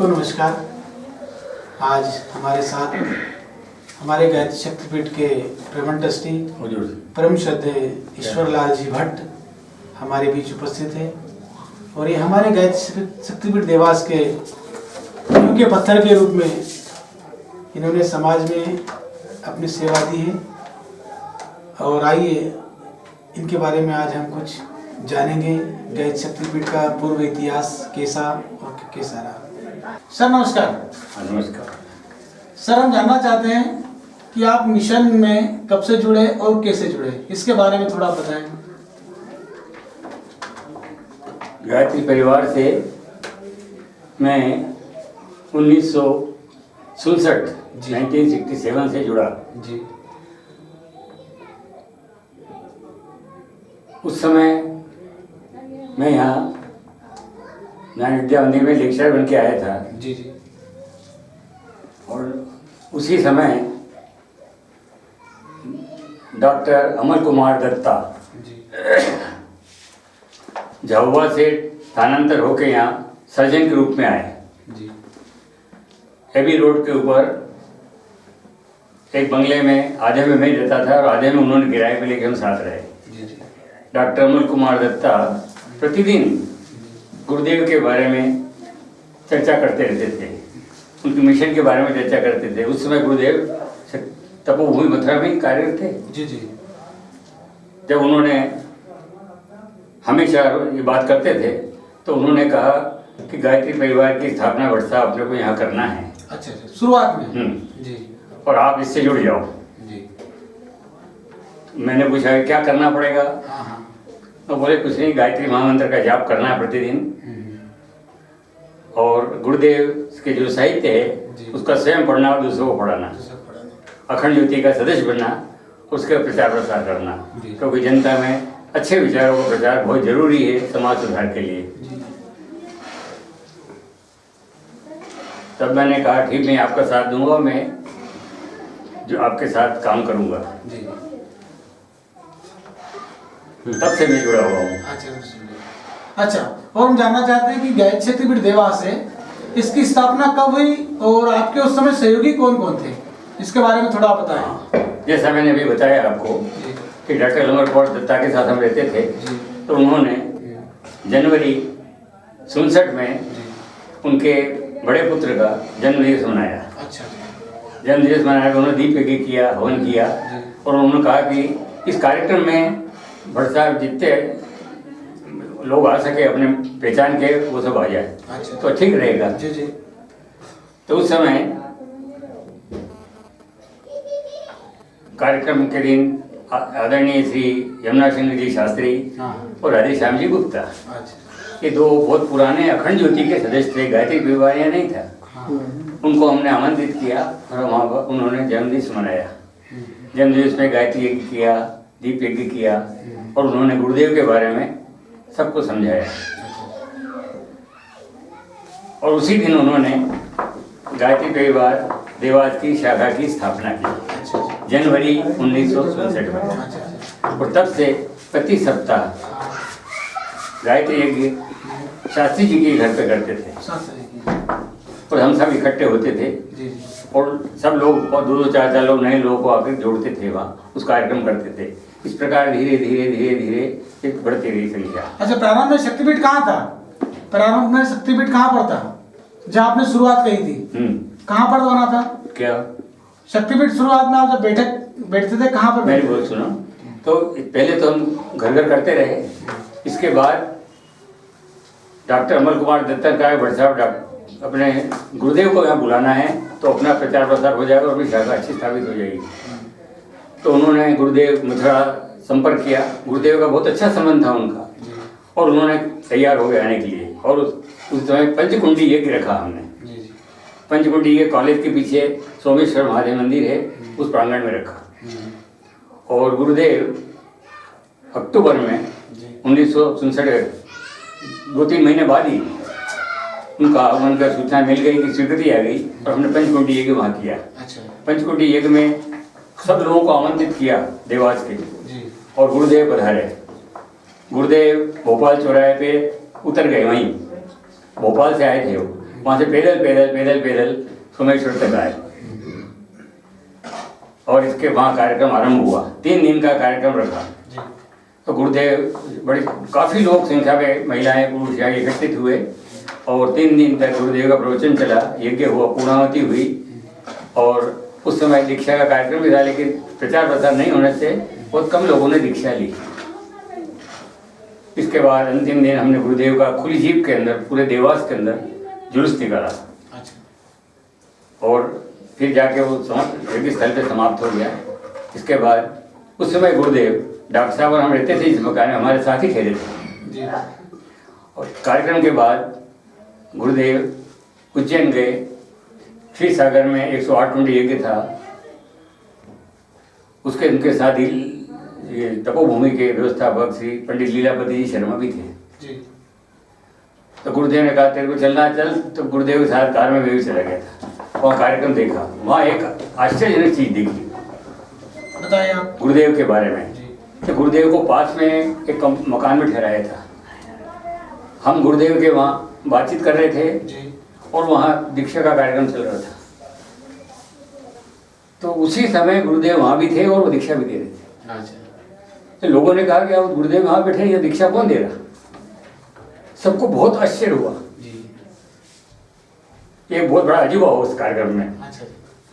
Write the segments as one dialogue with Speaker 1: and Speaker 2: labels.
Speaker 1: नमस्कार। आज हमारे साथ हमारे गायत्री शक्तिपीठ के प्रबंध ट्रस्टी परम श्रद्धेय ईश्वरलाल जी भट्ट हमारे बीच उपस्थित है और ये हमारे गायत्री शक्तिपीठ देवास के नींव के पत्थर के रूप में इन्होंने समाज में अपनी सेवा दी है। और आइए इनके बारे में आज हम कुछ जानेंगे। गायत्री शक्तिपीठ का पूर्व इतिहास कैसा और कैसा रहा। सर नमस्कार।
Speaker 2: नमस्कार
Speaker 1: सर, हम जानना चाहते हैं कि आप मिशन में कब से जुड़े और कैसे जुड़े, इसके बारे में थोड़ा बताएं।
Speaker 2: गायत्री परिवार से मैं 1967 से जुड़ा
Speaker 1: जी।
Speaker 2: उस समय मैं यहाँ ज्ञान विद्या मंदिर में लेक्चरर बन के आया था।
Speaker 1: जी जी।
Speaker 2: और उसी समय डॉक्टर अमल कुमार दत्ता झाबुआ से स्थानांतर होकर यहाँ सर्जन के रूप में आए।
Speaker 1: जी।
Speaker 2: एबी रोड के ऊपर एक बंगले में आधे में मैं रहता था और आधे में उन्होंने किराए पे लेके हम साथ रहे।
Speaker 1: जी जी।
Speaker 2: डॉक्टर अमल कुमार दत्ता प्रतिदिन गुरुदेव के बारे में चर्चा करते रहते थे, उनके मिशन के बारे में चर्चा करते थे। उस समय गुरुदेव तपोभूमि मथुरा में कार्यरत थे।
Speaker 1: जी जी।
Speaker 2: जब उन्होंने हमेशा ये बात करते थे तो उन्होंने कहा कि गायत्री परिवार की स्थापना वर्षा अपने को यहाँ करना है।
Speaker 1: अच्छा, शुरुआत में। जी।
Speaker 2: और आप इससे जुड़ जाओ।
Speaker 1: जी।
Speaker 2: मैंने पूछा क्या करना पड़ेगा।
Speaker 1: हाँ।
Speaker 2: तो बोले कुछ नहीं, गायत्री महामंत्र का जाप करना है प्रतिदिन और गुरुदेव के जो साहित्य है उसका स्वयं पढ़ना और दूसरों को पढ़ाना, अखंड ज्योति का सदस्य बनना, उसका प्रचार प्रसार करना, क्योंकि जनता में अच्छे विचारों का प्रचार बहुत जरूरी है समाज सुधार के लिए। तब मैंने कहा ठीक, मैं आपका साथ दूंगा, मैं जो आपके साथ काम करूंगा। तब से मैं जुड़ा हुआ हूँ।
Speaker 1: अच्छा, और हम जानना चाहते हैं कि गायत्री शक्तिपीठ देवास है, इसकी स्थापना कब हुई और आपके उस समय सहयोगी कौन कौन थे, इसके बारे में थोड़ा बताएं।
Speaker 2: जैसा मैंने अभी बताया आपको कि डॉक्टर अमर कुमार दत्ता के साथ हम रहते थे, तो उन्होंने जनवरी 67 में उनके बड़े पुत्र का जन्मदिवस मनाया। जन्मदिवस मनाया, उन्होंने दीप यज्ञ किया, हवन किया और उन्होंने कहा कि इस कार्यक्रम में भट्ट साहब जितने लोग आ सके अपने पहचान के वो सब आ जाए तो ठीक रहेगा।
Speaker 1: जी जी।
Speaker 2: तो उस समय कार्यक्रम के दिन आदरणीय श्री यमुना सिंह जी शास्त्री और राधे श्याम जी गुप्ता, ये दो बहुत पुराने अखंड ज्योति के सदस्य थे, गायत्री परिवार यहाँ नहीं था। उनको हमने आमंत्रित किया और वहाँ पर उन्होंने जन्मदिवस मनाया। जन्मदिवस में गायत्री यज्ञ किया, दीप यज्ञ किया और उन्होंने गुरुदेव के बारे में सबको समझाया। और उसी दिन उन्होंने गायत्री परिवार देवास की शाखा की स्थापना की जनवरी 1967 में। और तब से प्रति सप्ताह गायत्री यज्ञ शास्त्री जी के घर पे करते थे और हम सब इकट्ठे होते थे और सब लोग और दो चार लोग नए लोगों को आकर जोड़ते थे, वहाँ उस कार्यक्रम करते थे। इस प्रकार धीरे धीरे धीरे धीरे एक बढ़ती रही संख्या।
Speaker 1: अच्छा, प्रारंभ में शक्तिपीठ कहाँ था? प्रारंभ में शक्तिपीठ कहाँ पर था जहाँ आपने शुरुआत कही थी? कहाँ पर बना था?
Speaker 2: क्या
Speaker 1: शक्तिपीठ शुरुआत में आप जब बैठते थे कहाँ पर?
Speaker 2: मेरी बात सुनो, तो पहले तो हम घर घर करते रहे। इसके बाद डॉक्टर अमल कुमार दत्ता का भट्ट साहब अपने गुरुदेव को यहाँ बुलाना है तो अपना प्रचार प्रसार हो जाएगा और भी शाखा अच्छी स्थापित हो जाएगी। तो उन्होंने गुरुदेव मथुरा संपर्क किया, गुरुदेव का बहुत अच्छा संबंध था उनका और उन्होंने तैयार हो गए आने के लिए। और उस समय पंचकुंडी यज्ञ रखा हमने। पंचकुंडी यज्ञ कॉलेज के पीछे सोमेश्वर महादेव मंदिर है, उस प्रांगण में रखा। और गुरुदेव अक्टूबर में 1967 2-3 महीने बाद ही उनका आगमन का सूचना मिल गई कि स्वीकृति आ गई और हमने पंचकुंडी यज्ञ वहाँ किया। पंचकुंडी यज्ञ में सब लोगों को आमंत्रित किया देवास के और गुरुदेव पधारे। गुरुदेव भोपाल चौराहे पे उतर गए, वहीं भोपाल से आए थे वो। वहाँ से पैदल पैदल पैदल पैदल सोमेश्वर तक आए और इसके वहाँ कार्यक्रम आरंभ हुआ। 3 दिन का कार्यक्रम रखा। तो गुरुदेव बड़ी काफ़ी लोग संख्या में महिलाएं पुरुष यहाँ एकत्रित हुए और 3 दिन तक गुरुदेव का प्रवचन चला, यज्ञ हुआ, पूर्णाहुति हुई और उस समय दीक्षा का कार्यक्रम भी था, लेकिन प्रचार प्रसार नहीं होने से बहुत कम लोगों ने दीक्षा ली। इसके बाद अंतिम दिन हमने गुरुदेव का खुली जीप के अंदर पूरे देवास के अंदर जुलूस निकाला और फिर जाके वो यज्ञ स्थल पे समाप्त हो गया। इसके बाद उस समय गुरुदेव डॉक्टर साहब और हम रहते थे इस मकान में, हमारे साथ ही ठहरे थे। और कार्यक्रम के बाद गुरुदेव उज्जैन गए, क्षीर सागर में 108 कुंड यज्ञ था, उसके उनके साथ ही ये तपोभूमि के व्यवस्थापक श्री पंडित लीलापति जी शर्मा भी थे। तो गुरुदेव ने कहा तेरे को चलना चल, तो गुरुदेव के साथ कार में मैं भी चला गया था। वहाँ कार्यक्रम देखा, वहाँ एक आश्चर्यजनक चीज देखी
Speaker 1: बताइए आप
Speaker 2: गुरुदेव के बारे में। तो गुरुदेव को पास में एक मकान में ठहराया था। हम गुरुदेव के वहाँ बातचीत कर रहे थे और वहाँ दीक्षा का कार्यक्रम चल रहा था। तो उसी समय गुरुदेव वहाँ भी थे और वो दीक्षा भी दे रहे थे। तो लोगों ने कहा कि आप गुरुदेव वहाँ बैठे, ये दीक्षा कौन दे रहा? सबको बहुत आश्चर्य हुआ। ये बहुत बड़ा अजूबा हो उस कार्यक्रम में।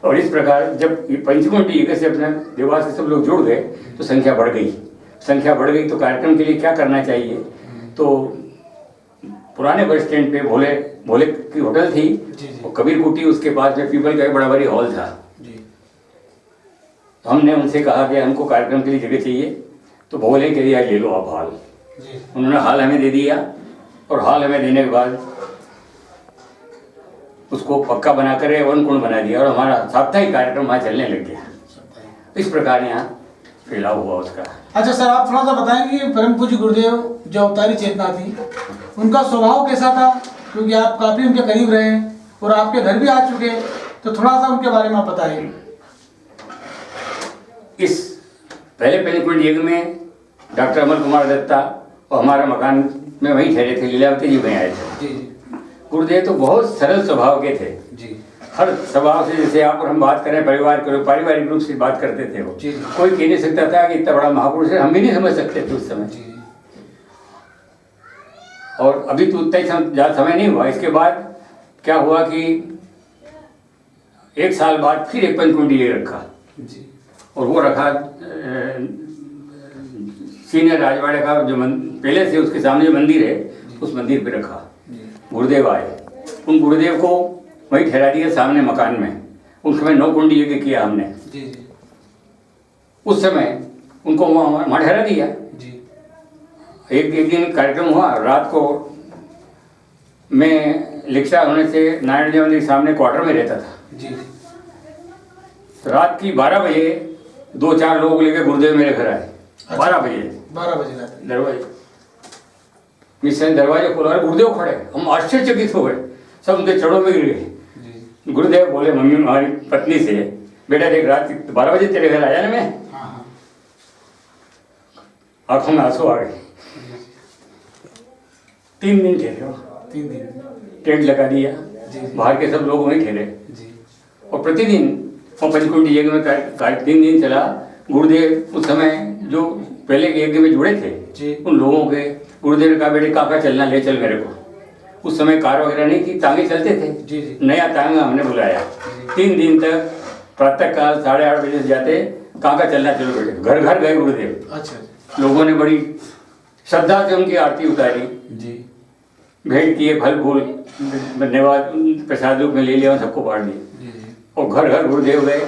Speaker 2: और इस प्रकार जब पंचकुंडी यज्ञ से अपने देवास के सब लोग जुड़ गए तो संख्या बढ़ गई। तो कार्यक्रम के लिए क्या करना चाहिए? तो पुराने बस स्टैंड पे भोले की होटल थी और कबीर कुटी उसके पास में पीपल का एक बड़ा भारी हॉल था। तो हमने उनसे कहा कि हमको कार्यक्रम के लिए जगह चाहिए। तो भोले के दिया ले लो आप हॉल। उन्होंने हॉल हमें दे दिया और हॉल हमें देने के बाद उसको पक्का बनाकर वन कुंड बना दिया और हमारा साप्ताहिक कार्यक्रम वहाँ चलने लग गया। इस प्रकार यहाँ फैलाव हुआ उसका।
Speaker 1: अच्छा सर, आप थोड़ा सा बताएंगे कि परम पूज्य गुरुदेव जो अवतारी चेतना थी उनका स्वभाव कैसा था? क्योंकि आप काफ़ी उनके करीब रहे और आपके घर भी आ चुके, तो थोड़ा सा उनके बारे में आप बताइए।
Speaker 2: इस पहले पंचकुंड यज्ञ में डॉक्टर अमल कुमार दत्ता और हमारा मकान में वहीं ठहरे थे, लीलावती जी वहीं आए थे। गुरुदेव तो बहुत सरल स्वभाव के थे जी। हर स्वभाव से, जैसे आप और हम बात करें पारिवारिक रूप से बात करते थे वो जी। कोई कह नहीं सकता था कि इतना बड़ा महापुरुष है, हम भी नहीं समझ सकते थे उस समय जी। और अभी तो उतना ही ज़्यादा समय नहीं हुआ। इसके बाद क्या हुआ कि 1 साल बाद फिर एक पंचकुंडी यज्ञ रखा जी। और वो रखा सीनियर राजवाड़े का जो पहले से उसके सामने जो मंदिर है उस मंदिर पे रखा। गुरुदेव आए, उन गुरुदेव को वहीं ठहरा दिया सामने मकान में। उस समय 9 कुंडी यज्ञ किया हमने जी। उस समय उनको वहाँ ठहरा दिया जी। एक दिन कार्यक्रम हुआ, रात को मैं लिक्षा होने से नारायण जी मंदिर सामने क्वार्टर में रहता था जी। तो रात की 12 बजे 2-4 लोग लेकर गुरुदेव मेरे घर आए। 12 बजे दरवाजे मिशन दरवाजा खोला, गुरुदेव खड़े। हम आश्चर्यचकित हो गए, सब उनके चरणों में गिर गए। गुरुदेव बोले मम्मी हमारी पत्नी से, बेटा देख रात 12 बजे तेरे घर आया ना मैं। आंखों में आंसू आ गए। 3 दिन ठहरे, 3 दिन टेंट लगा दिया, बाहर के सब लोग वहीं ठहरे और प्रतिदिन पंचकुंडी यज्ञ में 3 दिन चला। गुरुदेव उस समय जो पहले के यज्ञ में जुड़े थे उन लोगों के गुरुदेव ने कहा बेटे काका चलना, ले चल मेरे को। उस समय कार वगैरह नहीं थी, तांगे चलते थे जी। नया तांगा हमने बुलाया। 3 दिन तक प्रातः काल 8:30 बजे से जाते, काका चलना चलो बेटे। घर घर गए गुरुदेव। अच्छा। लोगों ने बड़ी श्रद्धा से उनकी आरती उतारी जी, भेंट किए, फल फूल धन्यवाद प्रसाद रूप में ले लिया, सबको बांट दिया और घर घर गुरुदेव गए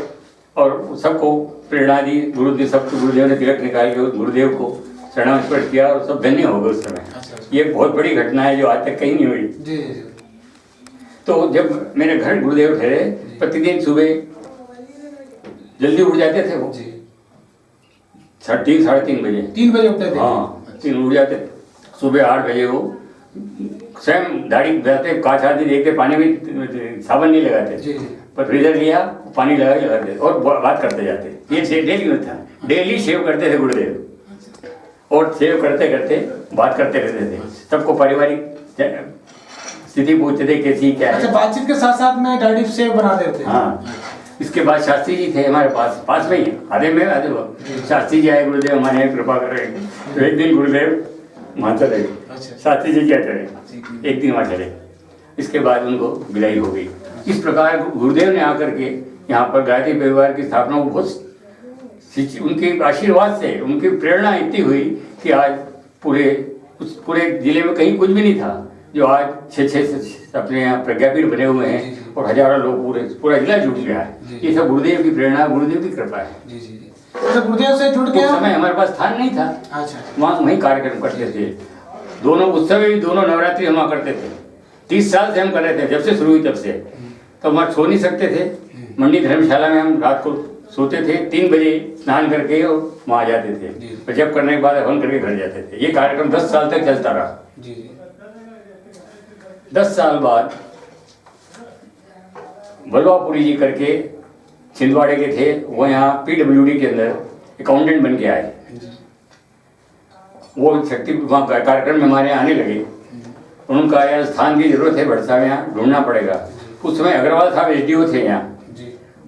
Speaker 2: और सबको प्रेरणा दी। गुरुदेव सबको गुरुदेव ने तिलक निकाल के गुरुदेव को शरणास्पर्श किया और सब धन्य हो गए उस समय। ये बहुत बड़ी घटना है जो आज तक कहीं नहीं हुई जी। तो जब मेरे घर गुरुदेव ठहरे, प्रतिदिन सुबह जल्दी उठ जाते थे वो जी। 3:30 साढ़े 3 बजे 3 बजे उठते थे। हाँ, 3 उठ जाते। सुबह 8 बजे वो स्वयं दाढ़ी जाते, कांच आदि देखते, पानी में साबुन नहीं लगाते जी। पर फ्रीजर लिया, पानी लगाते और बात करते जाते। ये डेली में था, डेली शेव करते थे गुरुदेव और सेव करते करते बात करते रहते थे। सबको पारिवारिक स्थिति पूछते थे कैसी क्या
Speaker 1: अच्छा,
Speaker 2: है।
Speaker 1: बातचीत के साथ साथ में डायरी से बना देते।
Speaker 2: हाँ, इसके बाद शास्त्री जी थे हमारे पास में ही, आधे में आधे वो। शास्त्री जी आए, गुरुदेव हमारे यहाँ कृपा कर रहे हैं। तो एक दिन गुरुदेव वहाँ चले गए,
Speaker 1: अच्छा।
Speaker 2: शास्त्री जी क्या चले, एक दिन वहाँ चले। इसके बाद उनको विदाई हो गई। इस प्रकार गुरुदेव ने आकर के यहाँ पर गायत्री परिवार की स्थापना को बहुत उनके आशीर्वाद से, उनकी प्रेरणा इतनी हुई कि आज पूरे जिले में कहीं कुछ भी नहीं था जो आज छः अपने यहाँ प्रज्ञापीठ बने हुए हैं और हजारों लोग पूरा जिला जुट गया है। ये सब गुरुदेव की प्रेरणा, गुरुदेव की कृपा है।
Speaker 1: जी जी। तो गुरुदेव से जुड़ गया।
Speaker 2: उस समय हमारे पास स्थान नहीं था।
Speaker 1: अच्छा।
Speaker 2: वहाँ वहीं कार्यक्रम करते थे। दोनों उत्सव भी, दोनों नवरात्रि हम वहाँ करते थे। 30 साल से हम कर रहे थे, जब से शुरू हुई तब से। तो हम वहाँ सो नहीं सकते थे। मंडी धर्मशाला में हम रात को सोते थे, 3 बजे स्नान करके और वहाँ जाते थे। और जब करने के बाद हवन करके घर जाते थे। ये कार्यक्रम 10 साल तक चलता रहा।
Speaker 1: जी जी।
Speaker 2: 10 साल बाद बलवापुरी जी करके छिंदवाड़े के थे, वो यहाँ PWD के अंदर अकाउंटेंट बन के आए। वो शक्ति वहाँ कार्यक्रम में हमारे यहाँ आने लगे। उनका यहाँ स्थान की जरूरत है, भट्ट साहब यहाँ ढूंढना पड़ेगा। उस समय अग्रवाल साहब SDO थे यहाँ,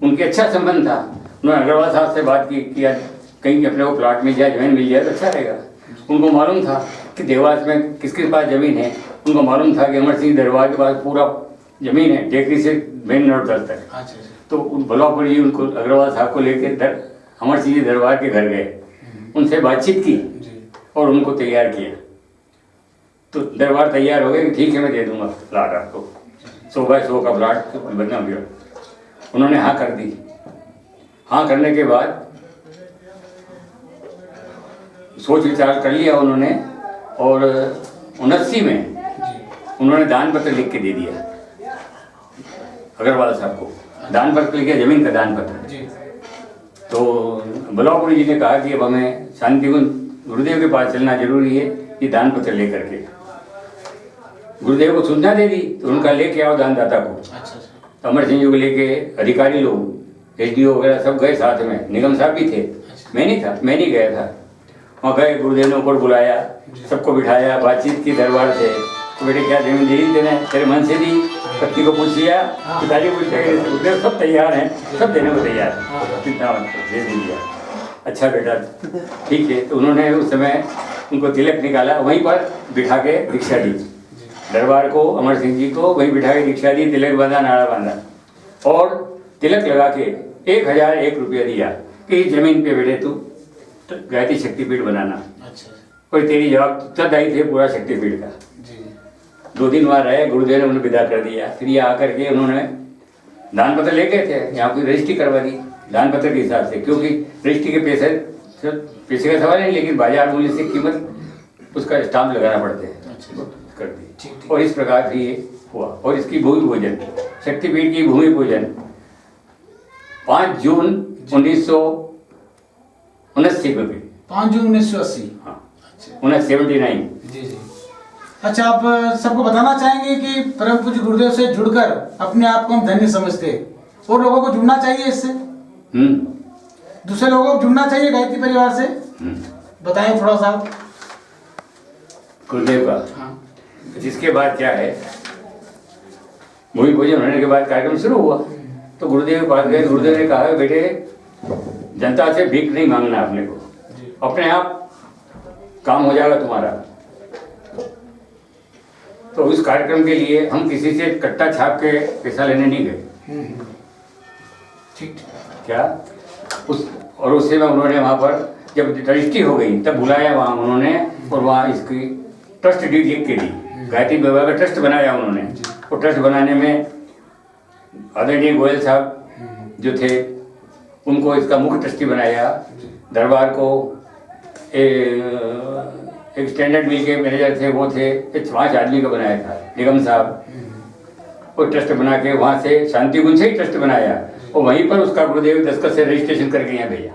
Speaker 2: उनके अच्छा संबंध था। उन्होंने अग्रवाल साहब से बात की कि यार कहीं अपने को प्लाट मिल जाए, जमीन मिल जाए तो अच्छा रहेगा। उनको मालूम था कि देवास में किसके पास ज़मीन है। उनको मालूम था कि अमर सिंह दरबार के पास पूरा ज़मीन है, टेकरी से मेन रोड तक। तो बलवापुरी जी उनको अग्रवाल साहब को लेकर अमर सिंह जी दरबार के घर गए, उनसे बातचीत की और उनको तैयार किया। तो दरबार तैयार हो गए कि ठीक है मैं दे दूंगा प्लाट आपको, 100 बाय 100 का प्लाट बनना गया। उन्होंने हाँ कर दी। हाँ करने के बाद सोच विचार कर लिया उन्होंने और 79 में उन्होंने दान पत्र लिख के दे दिया अग्रवाल साहब को। दान पत्र लिख के, जमीन का दान पत्र। तो बलवापुरी जी ने कहा कि अब हमें शांतिकुंज गुरुदेव के पास चलना जरूरी है, ये दान पत्र लेकर के। गुरुदेव को सूचना दे दी तो उनका लेके आओ दानदाता को। तो अमर सिंह जी को लेके अधिकारी लोग, SDO वगैरह सब गए साथ में, निगम साहब भी थे। मैं नहीं था, मैं नहीं गया था। वहाँ गए, गुरुदेव ने ऊपर बुलाया, सबको बिठाया, बातचीत की दरबार से। तो बेटे क्या जमीन दे दी तेरे मन से दी? पत्नी को पूछ लिया, पिताजी को पूछते, गुरुदेव सब तैयार हैं, सब देने को तैयार, कितना दे दिया। अच्छा बेटा ठीक है। तो उन्होंने उस समय उनको तिलक निकाला, वहीं पर बिठा के दीक्षा दी दरबार को। अमर सिंह जी को वहीं बिठा के दीक्षा दी, तिलक बांधा, नाड़ा बांधा और तिलक लगा के 1001 रुपया दिया कि इस जमीन पे बेटे तू गायत्री शक्तिपीठ बनाना। और तेरी जवाब उत्तरदायी थे पूरा शक्तिपीठ का। 2 दिन वहाँ रहे, गुरुदेव ने उन्हें विदा कर दिया। फिर ये आकर के उन्होंने दान पत्र ले गए थे, यहाँ की रजिस्ट्री करवा दी दान पत्र के हिसाब से, क्योंकि रजिस्ट्री के पैसे का सवाल नहीं, लेकिन बाजार मूल्य से कीमत उसका स्टाम्प लगाना पड़ते हैं। कर दी। और इस प्रकार से ये हुआ। और इसकी भूमि पूजन, शक्तिपीठ की भूमि पूजन 5 जून 1979 में हुई।
Speaker 1: 5 जून 1980।
Speaker 2: हाँ, 1979।
Speaker 1: जी जी। अच्छा, आप सबको बताना चाहेंगे कि परम पूज्य गुरुदेव से जुड़कर अपने आप को हम धन्य समझते हैं और लोगों को जुड़ना चाहिए इससे। दूसरे लोगों को जुड़ना चाहिए गायत्री परिवार से। बताएं थोड़ा सा
Speaker 2: गुरुदेव का। हाँ। जिसके बाद क्या है, भूमि पूजन होने के बाद कार्यक्रम शुरू हुआ। तो गुरुदेव के पास गए। गुरुदेव ने कहा बेटे जनता से भीख नहीं मांगना, अपने को अपने आप काम हो जाएगा तुम्हारा। तो इस कार्यक्रम के लिए हम किसी से कट्टा छाप के पैसा लेने नहीं गए।
Speaker 1: ठीक
Speaker 2: क्या और उससे में उन्होंने वहाँ पर जब रजिस्ट्री हो गई तब बुलाया वहाँ उन्होंने, और वहाँ इसकी ट्रस्ट डीड लिख के दी। गायत्री परिवार का ट्रस्ट बनाया उन्होंने। और ट्रस्ट बनाने में आदरणीय गोयल साहब जो थे उनको इसका मुख्य ट्रस्टी बनाया। दरबार को एक स्टैंडर्ड मिल के मैनेजर थे, वो थे 5 आदमी का बनाया था, निगम साहब। और ट्रस्ट बना के वहाँ से शांतिकुंज से ही ट्रस्ट बनाया और वहीं पर उसका गुरुदेव दस्तखत से रजिस्ट्रेशन करके यहाँ भेजा।